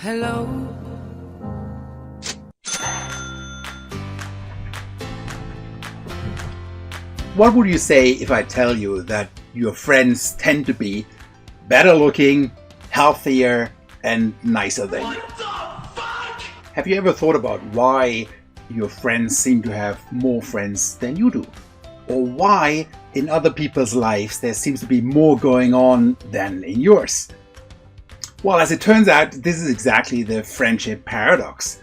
Hello. What would you say if I tell you that your friends tend to be better looking, healthier, and nicer than you? What the fuck? Have you ever thought about why your friends seem to have more friends than you do? Or why in other people's lives there seems to be more going on than in yours? Well, as it turns out, this is exactly the friendship paradox.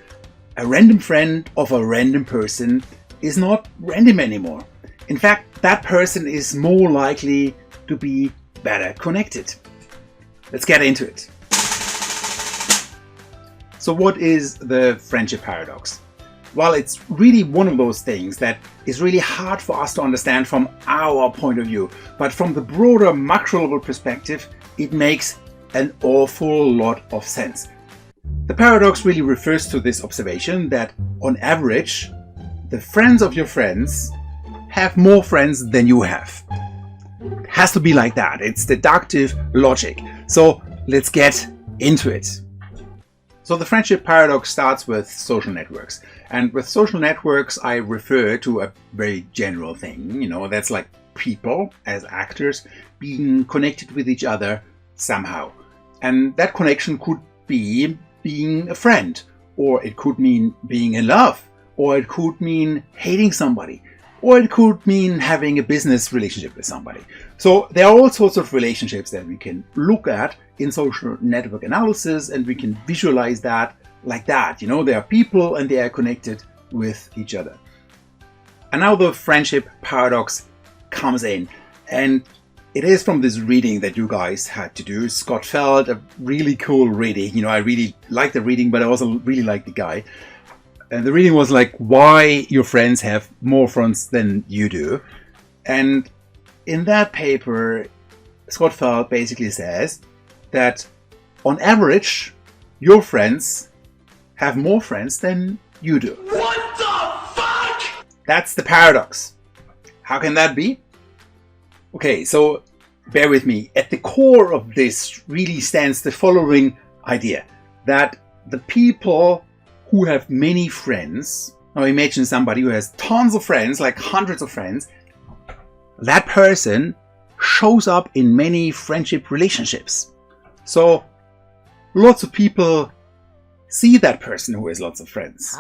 A random friend of a random person is not random anymore. In fact, that person is more likely to be better connected. Let's get into it. So what is the friendship paradox? Well, it's really one of those things that is really hard for us to understand from our point of view. But from the broader macro level perspective, it makes an awful lot of sense. The paradox really refers to this observation that on average, the friends of your friends have more friends than you have. It has to be like that. It's deductive logic. So let's get into it. So the friendship paradox starts with social networks. And with social networks, I refer to a very general thing. That's like people as actors being connected with each other somehow. And that connection could be being a friend, or it could mean being in love, or it could mean hating somebody, or it could mean having a business relationship with somebody. So there are all sorts of relationships that we can look at in social network analysis, and we can visualize that like that. There are people and they are connected with each other. And now the friendship paradox comes in, and it is from this reading that you guys had to do. Scott Feld, a really cool reading. I really liked the reading, but I also really liked the guy. And the reading was like, why your friends have more friends than you do. And in that paper, Scott Feld basically says that on average, your friends have more friends than you do. What the fuck? That's the paradox. How can that be? Okay, so bear with me. At the core of this really stands the following idea, that the people who have many friends, now imagine somebody who has tons of friends, like hundreds of friends, that person shows up in many friendship relationships. So lots of people see that person who has lots of friends.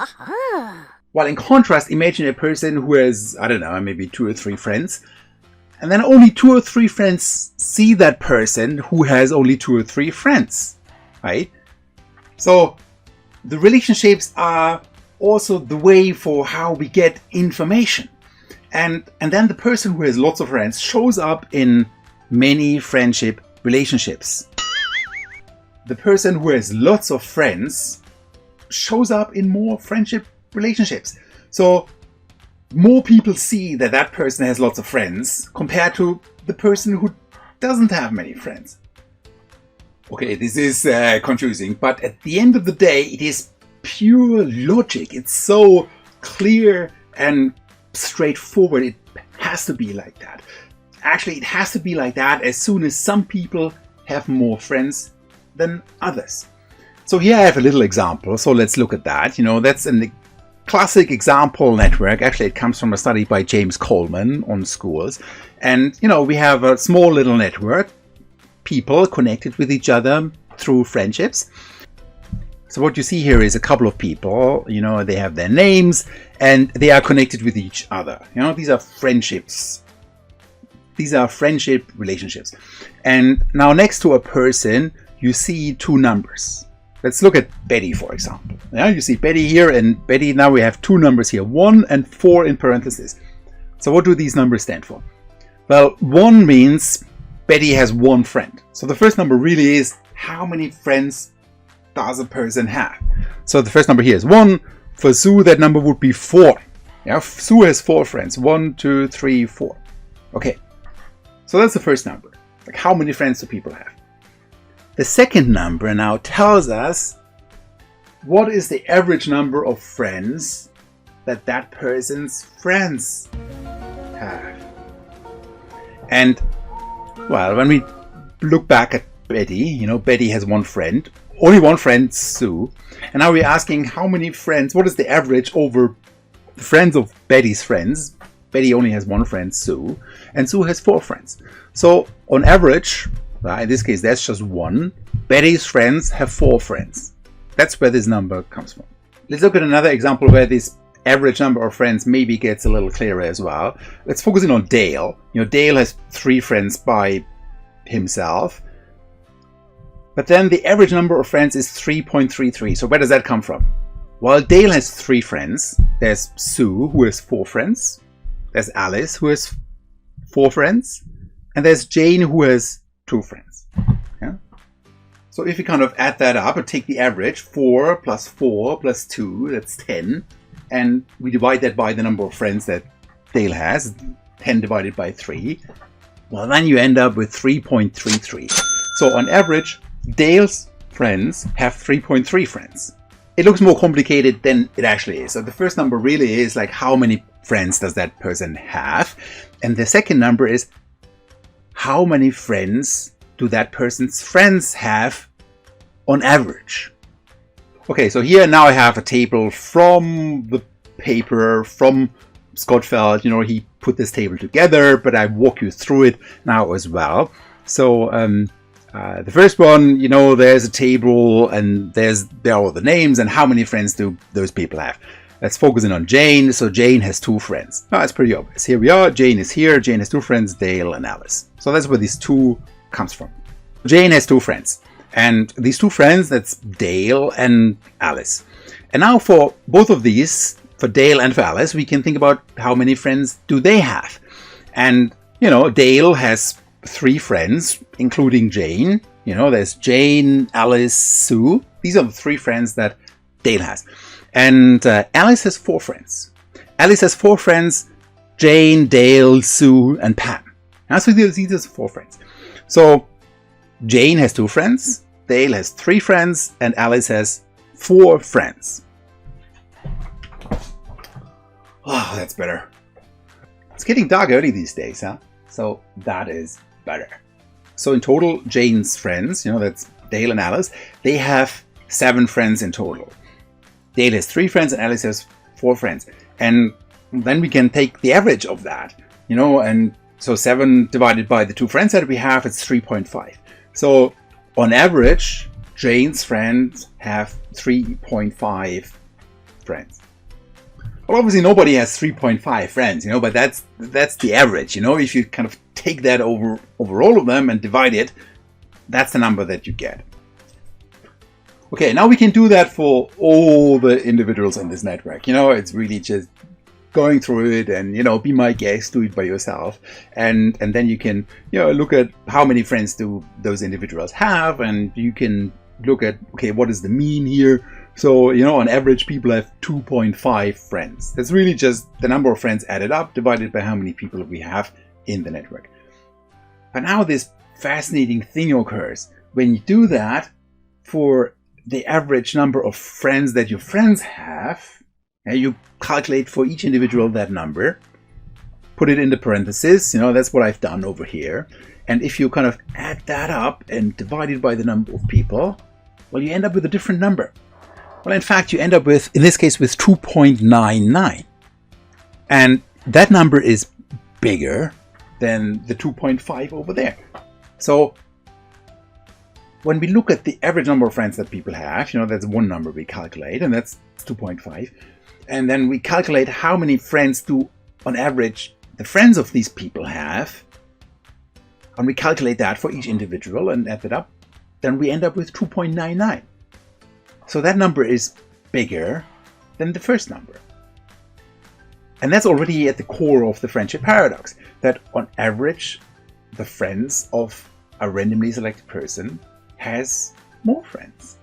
While in contrast, imagine a person who has, maybe 2 or 3 friends, and then only 2 or 3 friends see that person who has only 2 or 3 friends, right? So the relationships are also the way for how we get information. And then the person who has lots of friends shows up in many friendship relationships. The person who has lots of friends shows up in more friendship relationships. So more people see that that person has lots of friends compared to the person who doesn't have many friends. Okay, this is confusing, but at the end of the day, it is pure logic. It's so clear and straightforward. It has to be like that. Actually, it has to be like that as soon as some people have more friends than others. So here I have a little example. So let's look at that. That's a classic example network. Actually, it comes from a study by James Coleman on schools. And, we have a small little network. People connected with each other through friendships. So what you see here is a couple of people, they have their names and they are connected with each other. These are friendships. These are friendship relationships. And now next to a person, you see 2 numbers. Let's look at Betty, for example. You see Betty here and Betty. Now we have 2 numbers here, 1 and 4 in parentheses. So what do these numbers stand for? Well, 1 means Betty has 1 friend. So the first number really is how many friends does a person have. So the first number here is 1. For Sue, that number would be 4. Sue has 4 friends. 1, 2, 3, 4. Okay. So that's the first number. Like how many friends do people have? The second number now tells us what is the average number of friends that that person's friends have. And well, when we look back at Betty, Betty has 1 friend. only one friend, Sue. And now we're asking how many friends, what is the average over the friends of Betty's friends? Betty only has one friend, Sue, and Sue has 4 friends. So on average, in this case, that's just 1. Betty's friends have 4 friends. That's where this number comes from. Let's look at another example where this average number of friends maybe gets a little clearer as well. Let's focus in on Dale. Dale has 3 friends by himself. But then the average number of friends is 3.33. So where does that come from? Well, Dale has 3 friends. There's Sue, who has 4 friends. There's Alice, who has 4 friends. And there's Jane, who has 2 friends. Yeah? So if you kind of add that up and take the average, 4 plus 4 plus 2, that's 10. And we divide that by the number of friends that Dale has, 10 divided by 3. Well, then you end up with 3.33. So on average, Dale's friends have 3.3 friends. It looks more complicated than it actually is. So the first number really is like how many friends does that person have? And the second number is how many friends do that person's friends have on average? Okay, so here now I have a table from the paper from Scott Feld. He put this table together, but I walk you through it now as well. So the first one, there's a table and there are all the names and how many friends do those people have. Let's focus in on Jane. So Jane has 2 friends. Oh, it's pretty obvious. Here we are. Jane is here. Jane has 2 friends, Dale and Alice. So that's where these 2 comes from. Jane has 2 friends. And these 2 friends, that's Dale and Alice. And now for both of these, for Dale and for Alice, we can think about how many friends do they have. And, Dale has 3 friends, including Jane. There's Jane, Alice, Sue. These are the 3 friends that Dale has. And Alice has 4 friends. Alice has 4 friends, Jane, Dale, Sue, and Pam. Now, so these are 4 friends. So Jane has 2 friends, Dale has 3 friends, and Alice has 4 friends. Oh, that's better. It's getting dark early these days, huh? So that is better. So in total, Jane's friends, that's Dale and Alice, they have 7 friends in total. Dale has 3 friends and Alice has 4 friends. And then we can take the average of that, and so 7 divided by the 2 friends that we have, it's 3.5. So on average, Jane's friends have 3.5 friends. Well, obviously nobody has 3.5 friends, but that's the average. If you kind of take that over all of them and divide it, that's the number that you get. Okay, now we can do that for all the individuals in this network. It's really just going through it and, be my guest, do it by yourself. And then you can, look at how many friends do those individuals have, and you can look at, okay, what is the mean here? So, on average, people have 2.5 friends. That's really just the number of friends added up, divided by how many people we have in the network. But now this fascinating thing occurs. When you do that for the average number of friends that your friends have, and you calculate for each individual that number, put it in the parentheses, that's what I've done over here. And if you kind of add that up and divide it by the number of people, well, you end up with a different number. Well, in fact, you end up with, in this case, with 2.99. And that number is bigger than the 2.5 over there. So when we look at the average number of friends that people have, that's one number we calculate, and that's 2.5. And then we calculate how many friends do, on average, the friends of these people have. And we calculate that for each individual and add it up. Then we end up with 2.99. So that number is bigger than the first number. And that's already at the core of the friendship paradox, that on average, the friends of a randomly selected person has more friends.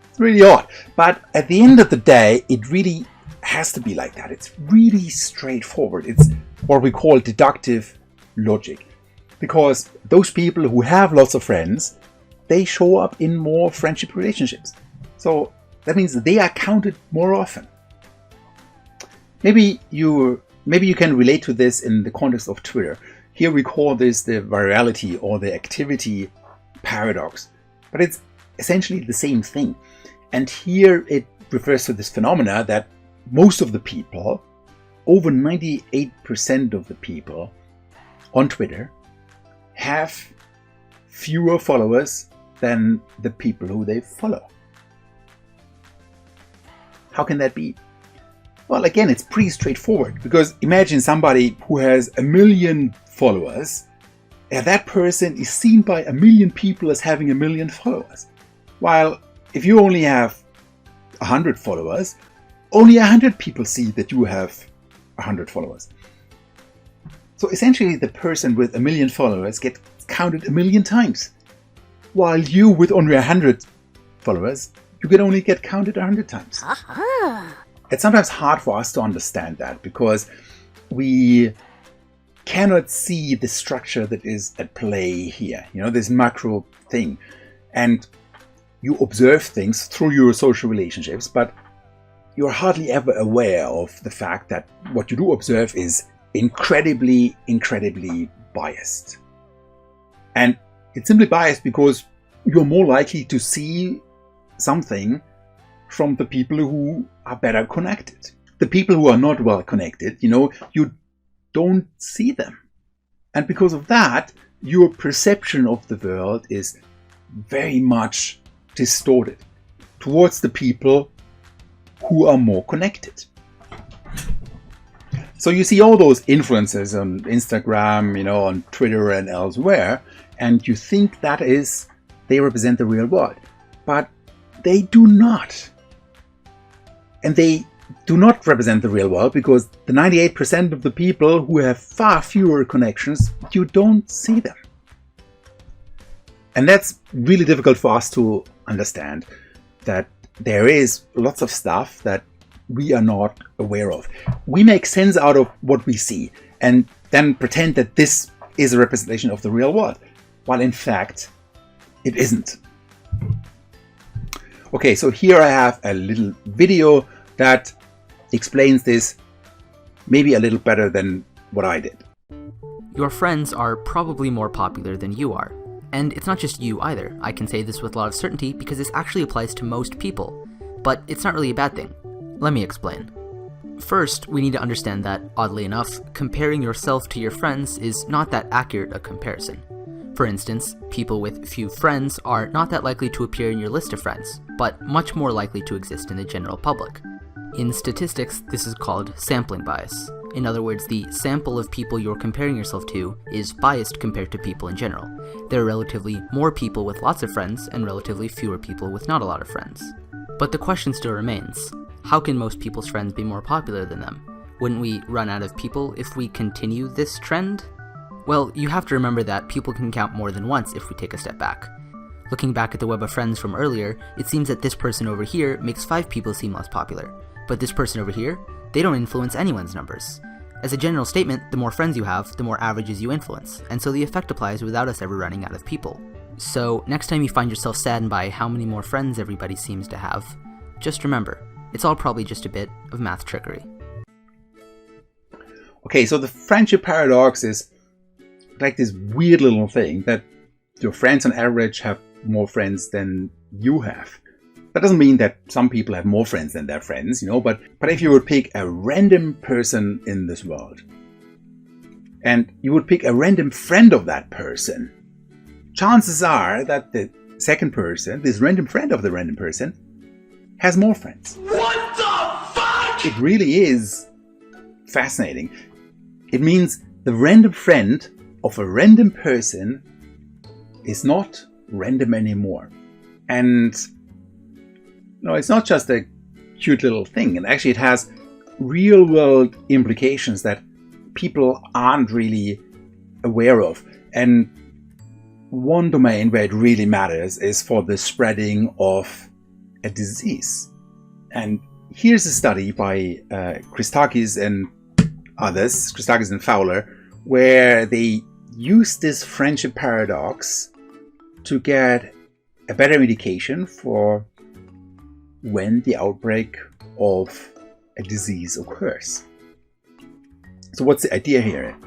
It's really odd, but at the end of the day, it really has to be like that. It's really straightforward. It's what we call deductive logic, because those people who have lots of friends, they show up in more friendship relationships. So that means they are counted more often. Maybe you can relate to this in the context of Twitter. Here we call this the virality or the activity paradox. But it's essentially the same thing. And here it refers to this phenomena that most of the people, over 98% of the people on Twitter, have fewer followers than the people who they follow. How can that be? Well, again, it's pretty straightforward, because imagine somebody who has 1 million followers, and that person is seen by 1 million people as having 1 million followers. While if you only have 100 followers, only 100 people see that you have 100 followers. So essentially the person with 1 million followers gets counted 1 million times, while you with only 100 followers, you can only get counted 100 times. It's sometimes hard for us to understand that, because we cannot see the structure that is at play here, this macro thing. And you observe things through your social relationships, but you're hardly ever aware of the fact that what you do observe is incredibly, incredibly biased. And it's simply biased because you're more likely to see something from the people who are better connected. The people who are not well connected, you don't see them. And because of that, your perception of the world is very much distorted towards the people who are more connected. So you see all those influencers on Instagram, on Twitter and elsewhere, and you think that they represent the real world. But they do not. And they do not represent the real world because the 98% of the people who have far fewer connections, you don't see them. And that's really difficult for us to understand, that there is lots of stuff that we are not aware of. We make sense out of what we see and then pretend that this is a representation of the real world, while in fact it isn't. Okay, so here I have a little video that explains this maybe a little better than what I did. Your friends are probably more popular than you are. And it's not just you either. I can say this with a lot of certainty because this actually applies to most people. But it's not really a bad thing. Let me explain. First, we need to understand that, oddly enough, comparing yourself to your friends is not that accurate a comparison. For instance, people with few friends are not that likely to appear in your list of friends, but much more likely to exist in the general public. In statistics, this is called sampling bias. In other words, the sample of people you're comparing yourself to is biased compared to people in general. There are relatively more people with lots of friends and relatively fewer people with not a lot of friends. But the question still remains, how can most people's friends be more popular than them? Wouldn't we run out of people if we continue this trend? Well, you have to remember that people can count more than once if we take a step back. Looking back at the web of friends from earlier, it seems that this person over here makes 5 people seem less popular. But this person over here, they don't influence anyone's numbers. As a general statement, the more friends you have, the more averages you influence, and so the effect applies without us ever running out of people. So next time you find yourself saddened by how many more friends everybody seems to have, just remember, it's all probably just a bit of math trickery. Okay, so the friendship paradox is like this weird little thing that your friends on average have more friends than you have. That doesn't mean that some people have more friends than their friends, but if you would pick a random person in this world and you would pick a random friend of that person, chances are that the second person, this random friend of the random person, has more friends. What the fuck? It really is fascinating. It means the random friend of a random person is not random anymore. And it's not just a cute little thing. And actually it has real world implications that people aren't really aware of. And one domain where it really matters is for the spreading of a disease. And here's a study by Christakis and others, Christakis and Fowler, where they used this friendship paradox to get a better indication for when the outbreak of a disease occurs. So what's the idea here?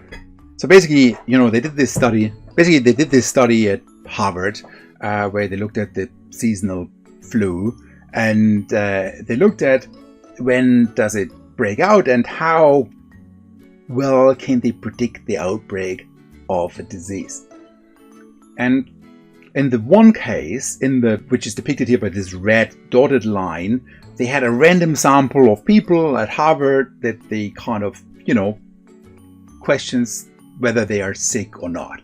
So basically, they did this study. Basically, they did this study at Harvard where they looked at the seasonal flu, and they looked at when does it break out and how well can they predict the outbreak of a disease. And in the one case, which is depicted here by this red dotted line, they had a random sample of people at Harvard that they kind of, questions whether they are sick or not.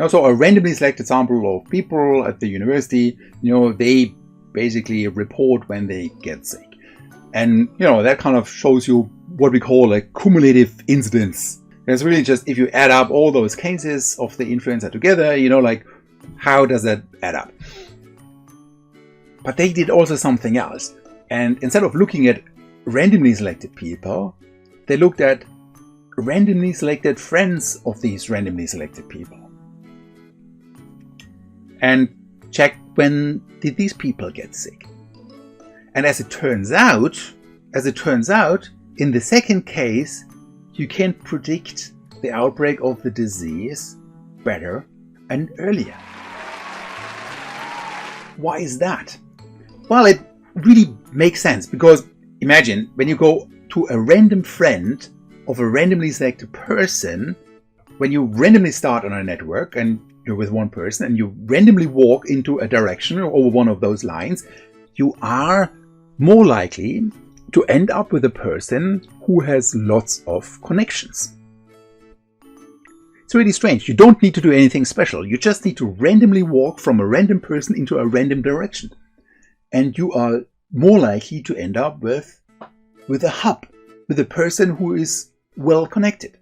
So a randomly selected sample of people at the university, they basically report when they get sick. And, that kind of shows you what we call a cumulative incidence. It's really just if you add up all those cases of the influenza together, how does that add up? But they did also something else. And instead of looking at randomly selected people, they looked at randomly selected friends of these randomly selected people. And checked when did these people get sick. And as it turns out, in the second case, you can predict the outbreak of the disease better and earlier. Why is that? Well, it really makes sense, because imagine when you go to a random friend of a randomly selected person, when you randomly start on a network and you're with one person and you randomly walk into a direction over one of those lines, you are more likely to end up with a person who has lots of connections. It's really strange. You don't need to do anything special. You just need to randomly walk from a random person into a random direction. And you are more likely to end up with a hub, with a person who is well connected.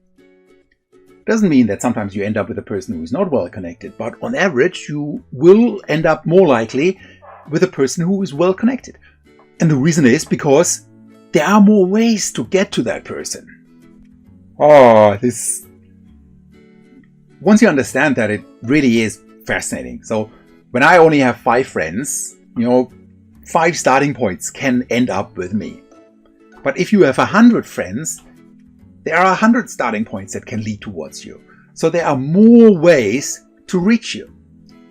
Doesn't mean that sometimes you end up with a person who is not well connected, but on average you will end up more likely with a person who is well connected. And the reason is because there are more ways to get to that person. Once you understand that, it really is fascinating. So when I only have 5 friends, 5 starting points can end up with me. But if you have 100 friends, there are 100 starting points that can lead towards you. So there are more ways to reach you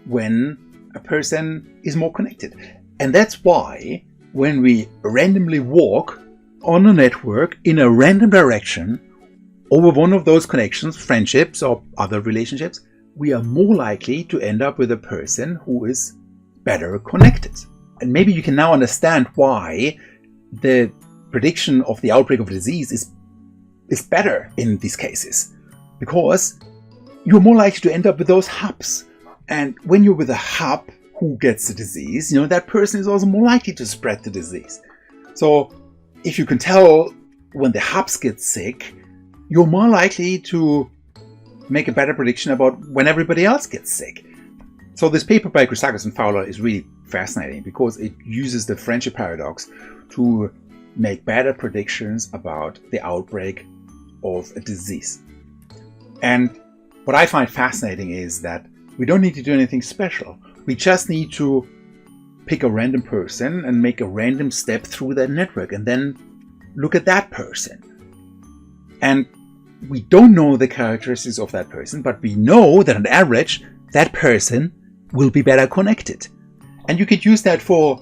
when a person is more connected. And that's why when we randomly walk on a network in a random direction over one of those connections, friendships or other relationships, we are more likely to end up with a person who is better connected. And maybe you can now understand why the prediction of the outbreak of a disease is better in these cases. Because you're more likely to end up with those hubs. And when you're with a hub who gets the disease, that person is also more likely to spread the disease. So if you can tell when the hubs get sick, you're more likely to make a better prediction about when everybody else gets sick. So this paper by Christakis and Fowler is really fascinating because it uses the friendship paradox to make better predictions about the outbreak of a disease. And what I find fascinating is that we don't need to do anything special. We just need to pick a random person and make a random step through that network and then look at that person. And we don't know the characteristics of that person, but we know that on average, that person will be better connected. And you could use that for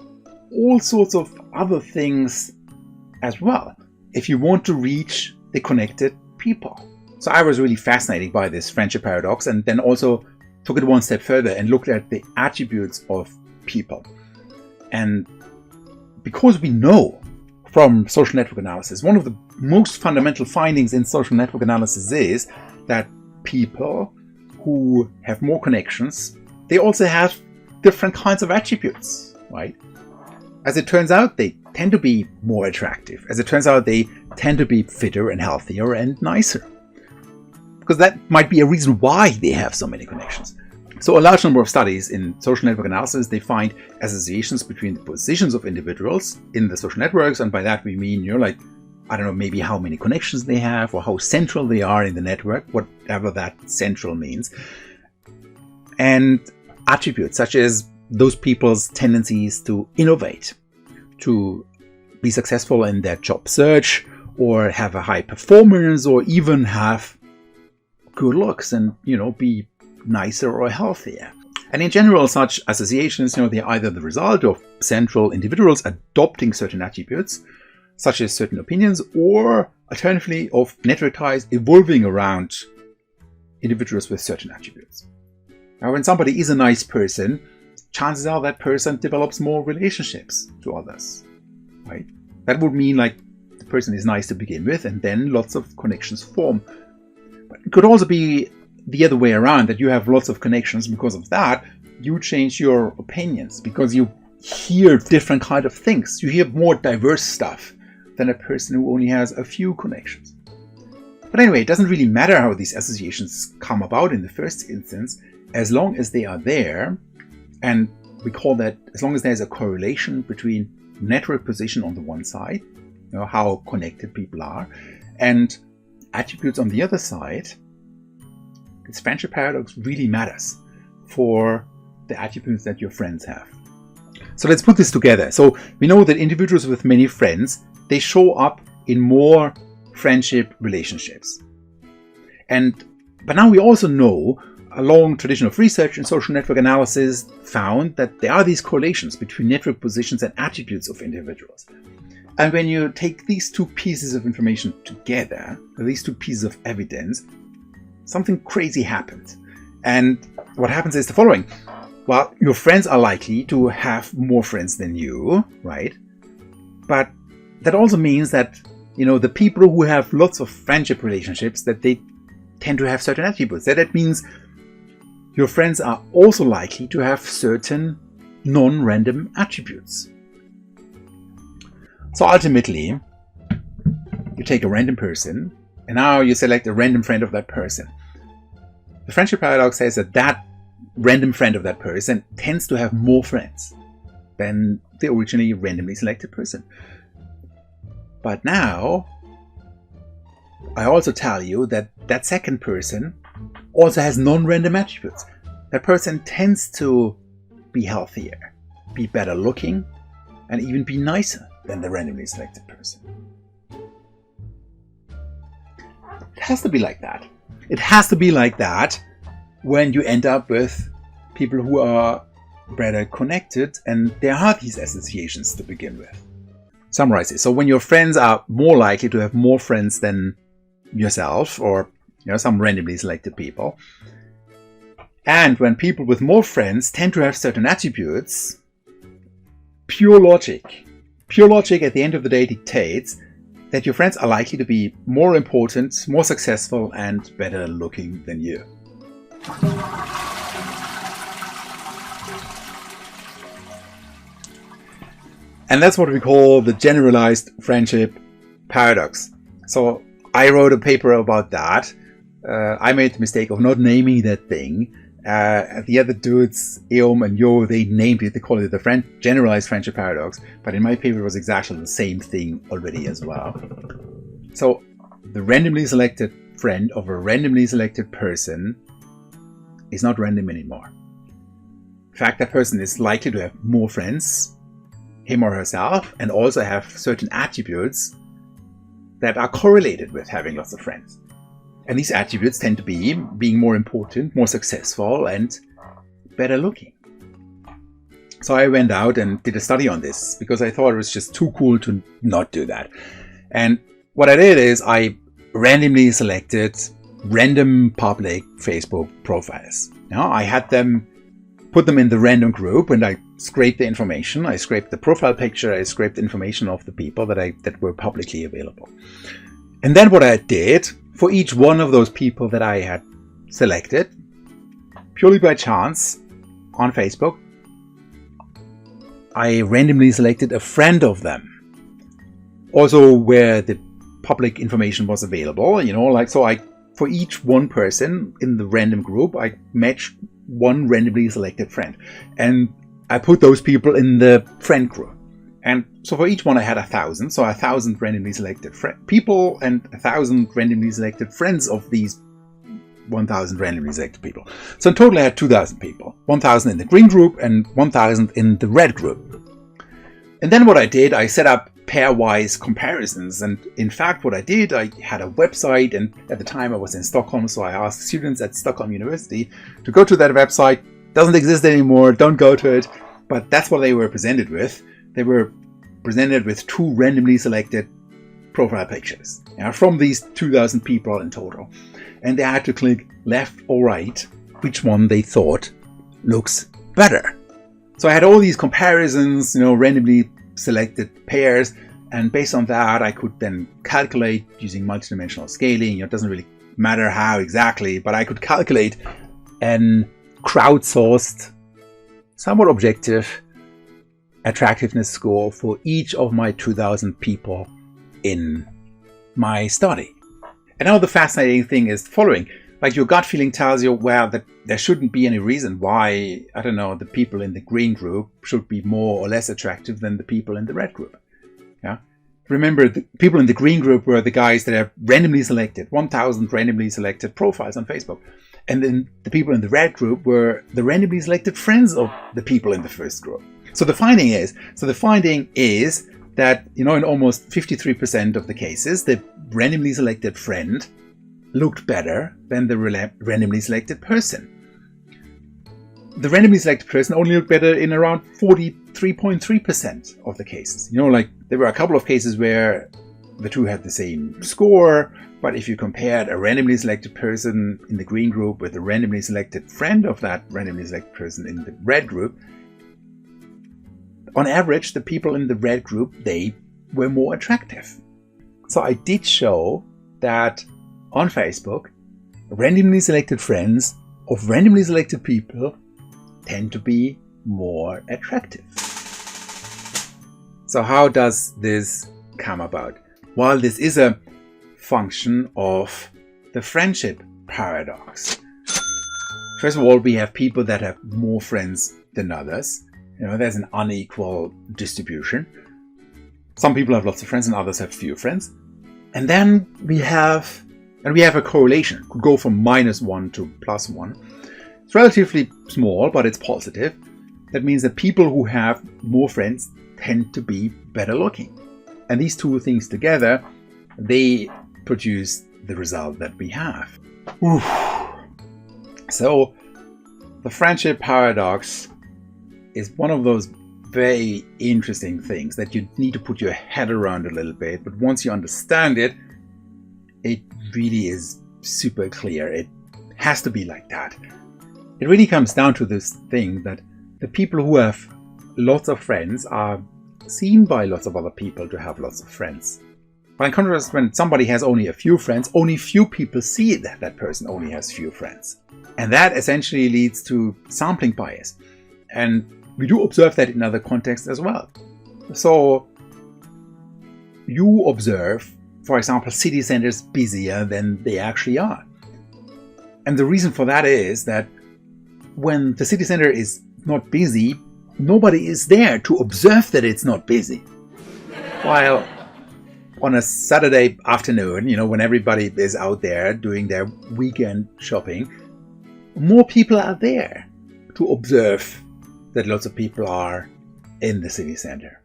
all sorts of other things as well, if you want to reach the connected people. So I was really fascinated by this friendship paradox, and then also took it one step further and looked at the attributes of people. And because we know from social network analysis, one of the most fundamental findings in social network analysis is that people who have more connections, they also have different kinds of attributes, right? As it turns out, they tend to be more attractive. As it turns out, they tend to be fitter and healthier and nicer. Because that might be a reason why they have so many connections. So a large number of studies in social network analysis, they find associations between the positions of individuals in the social networks. And by that we mean, maybe how many connections they have or how central they are in the network, whatever that central means. And attributes such as those people's tendencies to innovate, to be successful in their job search, or have a high performance, or even have good looks and, be nicer or healthier. And in general, such associations, they're either the result of central individuals adopting certain attributes, such as certain opinions, or alternatively of network ties evolving around individuals with certain attributes. Now, when somebody is a nice person, chances are that person develops more relationships to others, right? That would mean like the person is nice to begin with, and then lots of connections form. But it could also be the other way around, that you have lots of connections. Because of that, you change your opinions because you hear different kind of things. You hear more diverse stuff than a person who only has a few connections. But anyway, it doesn't really matter how these associations come about in the first instance, as long as they are there, and we call that as long as there's a correlation between network position on the one side, how connected people are, and attributes on the other side. This friendship paradox really matters for the attributes that your friends have. So let's put this together. So we know that individuals with many friends, they show up in more friendship relationships. But now we also know, a long tradition of research in social network analysis found that there are these correlations between network positions and attributes of individuals. And when you take these two pieces of information together, these two pieces of evidence, something crazy happens. And what happens is the following. Well, your friends are likely to have more friends than you, right? But that also means that, the people who have lots of friendship relationships, that they tend to have certain attributes. That means your friends are also likely to have certain non-random attributes. So ultimately, you take a random person, and now you select a random friend of that person. The friendship paradox says that random friend of that person tends to have more friends than the originally randomly selected person. But now, I also tell you that that second person also has non-random attributes. That person tends to be healthier, be better looking, and even be nicer than the randomly selected person. It has to be like that. It has to be like that when you end up with people who are better connected, and there are these associations to begin with. Summarize it. So when your friends are more likely to have more friends than yourself, or some randomly selected people, and when people with more friends tend to have certain attributes, pure logic at the end of the day dictates that your friends are likely to be more important, more successful, and better looking than you. And that's what we call the generalized friendship paradox. So I wrote a paper about that. I made the mistake of not naming that thing. The other dudes, Eom and Yo, they named it. They called it the generalized friendship paradox. But in my paper, it was exactly the same thing already as well. So the randomly selected friend of a randomly selected person is not random anymore. In fact, that person is likely to have more friends, him or herself, and also have certain attributes that are correlated with having lots of friends. And these attributes tend to be being more important, more successful, and better looking. So I went out and did a study on this because I thought it was just too cool to not do that. And what I did is I randomly selected random public Facebook profiles. I had them put them in the random group, and I scraped the information. I scraped the profile picture. I scraped the information of the people that were publicly available. And then what I did, for each one of those people that I had selected, purely by chance, on Facebook, I randomly selected a friend of them. Also where the public information was available, for each one person in the random group, I matched one randomly selected friend. And I put those people in the friend group. And so for each one I had 1,000. So 1,000 randomly selected people and 1,000 randomly selected friends of these 1,000 randomly selected people. So in total I had 2,000 people. 1,000 in the green group and 1,000 in the red group. And then what I did, I set up pairwise comparisons. And in fact, what I did, I had a website, and at the time I was in Stockholm, so I asked students at Stockholm University to go to that website, doesn't exist anymore, don't go to it. But that's what they were presented with. They were presented with 2 randomly selected profile pictures from these 2,000 people in total. And they had to click left or right, which one they thought looks better. So I had all these comparisons, randomly selected pairs. And based on that, I could then calculate using multidimensional scaling. It doesn't really matter how exactly, but I could calculate an crowdsourced, somewhat objective attractiveness score for each of my 2,000 people in my study. And now the fascinating thing is the following. Like, your gut feeling tells you, well, that there shouldn't be any reason why, the people in the green group should be more or less attractive than the people in the red group. Yeah. Remember, the people in the green group were the guys that are randomly selected, 1,000 randomly selected profiles on Facebook. And then the people in the red group were the randomly selected friends of the people in the first group. So the finding is that, in almost 53% of the cases, the randomly selected friend looked better than the randomly selected person. The randomly selected person only looked better in around 43.3% of the cases. There were a couple of cases where the two had the same score, but if you compared a randomly selected person in the green group with a randomly selected friend of that randomly selected person in the red group, on average, the people in the red group, they were more attractive. So I did show that on Facebook, randomly selected friends of randomly selected people tend to be more attractive. So how does this come about? Well, this is a function of the friendship paradox. First of all, we have people that have more friends than others. There's an unequal distribution. Some people have lots of friends and others have few friends. And then we have a correlation. It could go from -1 to +1. It's relatively small, but it's positive. That means that people who have more friends tend to be better looking. And these two things together, they produce the result that we have. Oof. So the friendship paradox is one of those very interesting things that you need to put your head around a little bit. But once you understand it, it really is super clear. It has to be like that. It really comes down to this thing that the people who have lots of friends are seen by lots of other people to have lots of friends. By contrast, when somebody has only a few friends, only few people see that that person only has few friends. And that essentially leads to sampling bias. And we do observe that in other contexts as well. So you observe, for example, city centers busier than they actually are. And the reason for that is that when the city center is not busy, nobody is there to observe that it's not busy. While on a Saturday afternoon, when everybody is out there doing their weekend shopping, more people are there to observe that lots of people are in the city center.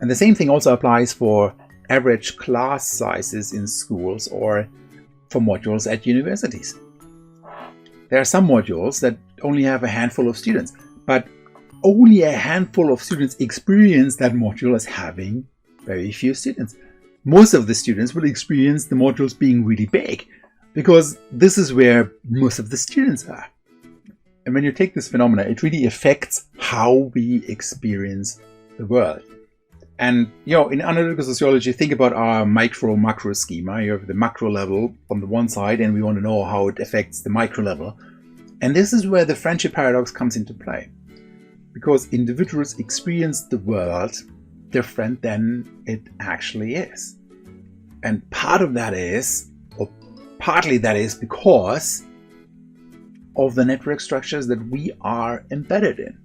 And the same thing also applies for average class sizes in schools or for modules at universities. There are some modules that only have a handful of students, but only a handful of students experience that module as having very few students. Most of the students will experience the modules being really big because this is where most of the students are. And when you take this phenomena, it really affects how we experience the world. And, in analytical sociology, think about our micro-macro schema. You have the macro level on the one side, and we want to know how it affects the micro level. And this is where the friendship paradox comes into play. Because individuals experience the world different than it actually is. And partly that is because of the network structures that we are embedded in.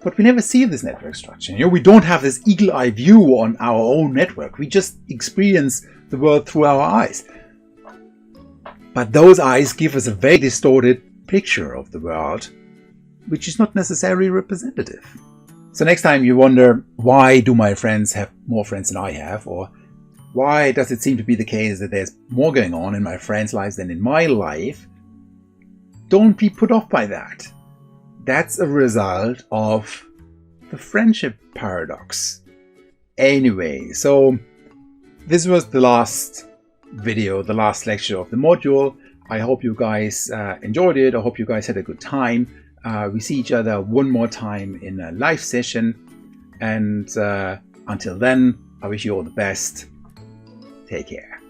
But we never see this network structure. We don't have this eagle-eye view on our own network. We just experience the world through our eyes. But those eyes give us a very distorted picture of the world, which is not necessarily representative. So next time you wonder, why do my friends have more friends than I have? Or why does it seem to be the case that there's more going on in my friends' lives than in my life? don't be put off by that. That's a result of the friendship paradox. Anyway, so this was the last video, the last lecture of the module. I hope you guys enjoyed it. I hope you guys had a good time. We see each other one more time in a live session. And until then, I wish you all the best. Take care.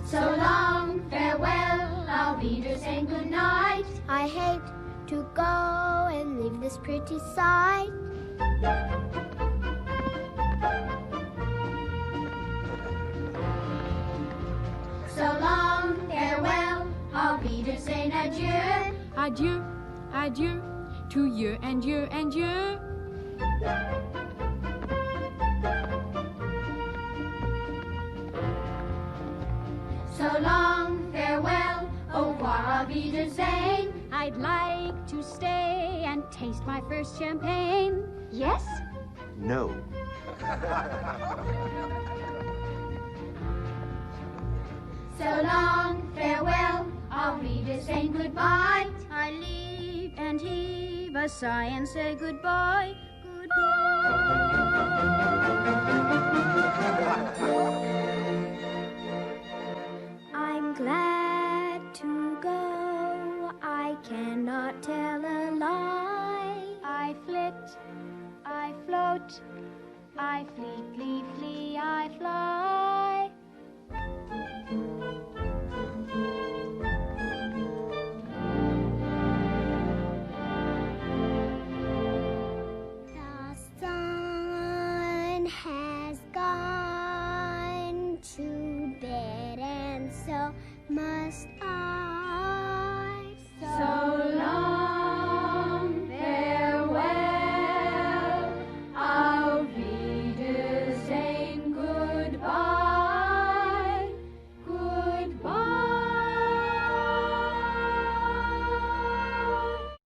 So long, farewell, I'll be there saying good night. I hate to go and leave this pretty sight. So long, farewell, I'll be there saying adieu. Adieu, adieu, to you and you and you. So long, farewell, au revoir, I'll be there saying I'd like to stay and taste my first champagne. Yes? No. so long, farewell, I'll be there saying goodbye. I leave and heave a sigh and say goodbye. I'm glad to go, I cannot tell a lie. I flit, I float, I fleetly flee, I fly. The sun has gone to bed, and so must I.